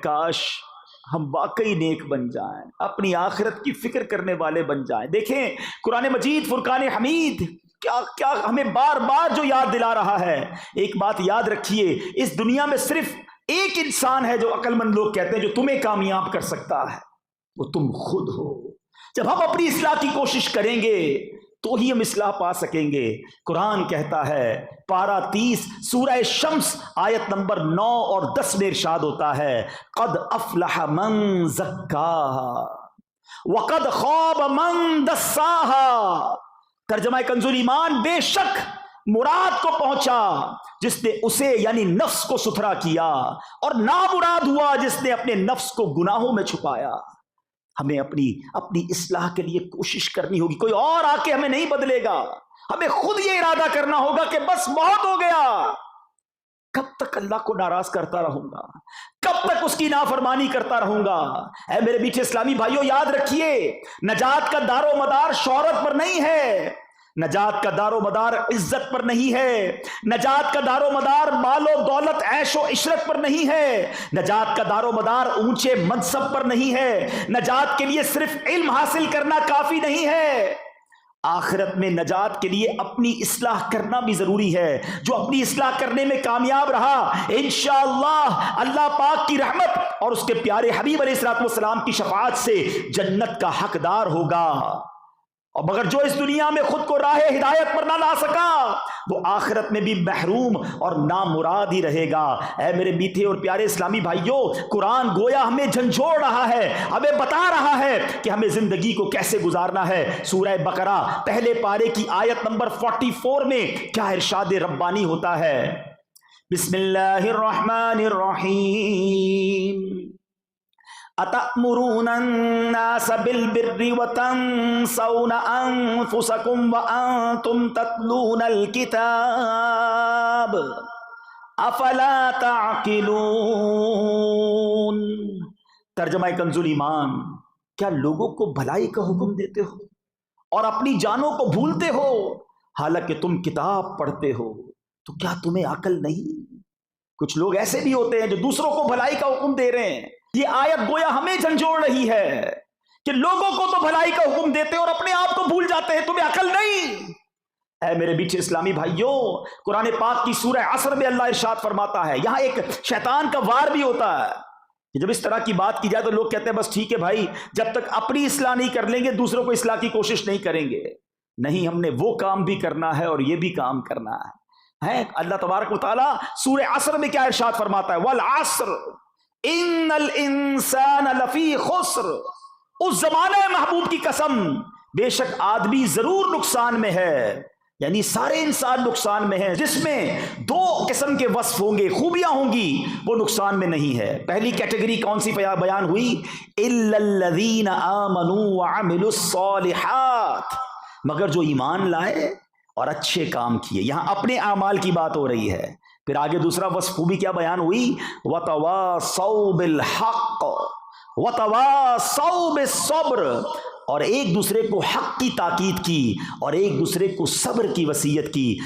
کاش ہم واقعی نیک بن جائیں، اپنی آخرت کی فکر کرنے والے بن جائیں۔ دیکھیں قرآن مجید فرقان حمید کیا ہمیں بار بار جو یاد دلا رہا ہے۔ ایک بات یاد رکھیے، اس دنیا میں صرف ایک انسان ہے جو عقل مند لوگ کہتے ہیں جو تمہیں کامیاب کر سکتا ہے، وہ تم خود ہو۔ جب ہم اپنی اصلاح کی کوشش کریں گے تو ہی ہم اصلاح پا سکیں گے۔ قرآن کہتا ہے پارہ 30 سورہ شمس آیت نمبر 9 اور 10 میں ارشاد ہوتا ہے قد افلح من زکاہا وقد خواب من دساہا۔ ترجمہ کنز ایمان، بے شک مراد کو پہنچا جس نے اسے یعنی نفس کو ستھرا کیا، اور نامراد ہوا جس نے اپنے نفس کو گناہوں میں چھپایا۔ ہمیں اپنی اصلاح کے لیے کوشش کرنی ہوگی، کوئی اور آ کے ہمیں نہیں بدلے گا، ہمیں خود یہ ارادہ کرنا ہوگا کہ بس بہت ہو گیا۔ کب تک اللہ کو ناراض کرتا رہوں گا؟ کب تک اس کی نافرمانی کرتا رہوں گا؟ اے میرے میٹھے اسلامی بھائیوں، یاد رکھیے نجات کا دار و مدار شہرت پر نہیں ہے، نجات کا دار و مدار عزت پر نہیں ہے، نجات کا دار و مدار مال و دولت عیش و عشرت پر نہیں ہے، نجات کا دار و مدار اونچے منصب پر نہیں ہے، نجات کے لیے صرف علم حاصل کرنا کافی نہیں ہے۔ آخرت میں نجات کے لیے اپنی اصلاح کرنا بھی ضروری ہے۔ جو اپنی اصلاح کرنے میں کامیاب رہا انشاءاللہ اللہ پاک کی رحمت اور اس کے پیارے حبیب علیہ الصلوۃ والسلام کی شفاعت سے جنت کا حقدار ہوگا، اور مگر جو اس دنیا میں خود کو راہ ہدایت پر نہ لا سکا وہ آخرت میں بھی محروم اور نامراد ہی رہے گا۔ اے میرے میٹھے اور پیارے اسلامی بھائیوں، قرآن گویا ہمیں جھنجھوڑ رہا ہے، ہمیں بتا رہا ہے کہ ہمیں زندگی کو کیسے گزارنا ہے۔ سورہ بقرہ پہلے پارے کی آیت نمبر 44 میں کیا ارشاد ربانی ہوتا ہے؟ بسم اللہ الرحمن الرحیم أَتَأْمُرُونَ النَّاسَ بِالْبِرِّ وَتَنْسَوْنَ أَنفُسَكُمْ وَأَنْتُمْ تَتْلُونَ الْكِتَابَ أَفَلَا تَعْقِلُونَ۔ ترجمہ کنز ایمان، کیا لوگوں کو بھلائی کا حکم دیتے ہو اور اپنی جانوں کو بھولتے ہو حالانکہ تم کتاب پڑھتے ہو؟ تو کیا تمہیں عقل نہیں؟ کچھ لوگ ایسے بھی ہوتے ہیں جو دوسروں کو بھلائی کا حکم دے رہے ہیں۔ یہ آیت گویا ہمیں جھنجھوڑ رہی ہے کہ لوگوں کو تو بھلائی کا حکم دیتے اور اپنے آپ کو بھول جاتے ہیں، تمہیں عقل نہیں؟ اے میرے میٹھے اسلامی بھائیوں، قرآن پاک کی سورہ عصر میں اللہ ارشاد فرماتا ہے، یہاں ایک شیطان کا وار بھی ہوتا ہے کہ جب اس طرح کی بات کی جائے تو لوگ کہتے ہیں بس ٹھیک ہے بھائی، جب تک اپنی اصلاح نہیں کر لیں گے دوسروں کو اصلاح کی کوشش نہیں کریں گے۔ نہیں، ہم نے وہ کام بھی کرنا ہے اور یہ بھی کام کرنا ہے۔ اللہ تبارک و تعالیٰ سورہ عصر میں کیا ارشاد فرماتا ہے؟ والعصر ان الانسان لفی خسر۔ اس زمانے محبوب کی قسم، بے شک آدمی ضرور نقصان میں ہے، یعنی سارے انسان نقصان میں ہیں۔ جس میں دو قسم کے وصف ہوں گے، خوبیاں ہوں گی، وہ نقصان میں نہیں ہے۔ پہلی کیٹیگری کون سی بیان ہوئی؟ الا الذین آمنوا وعملوا الصالحات، مگر جو ایمان لائے اور اچھے کام کیے۔ یہاں اپنے اعمال کی بات ہو رہی ہے۔ پھر آگے دوسرا وصف خوبی کیا بیان ہوئی؟ وَتَوَاصَوْا بِالْحَقِّ وَتَوَاصَوْا بِالصَّبْرِ، اور ایک دوسرے کو حق کی تاکید کی اور ایک دوسرے کو صبر کی وصیت کی۔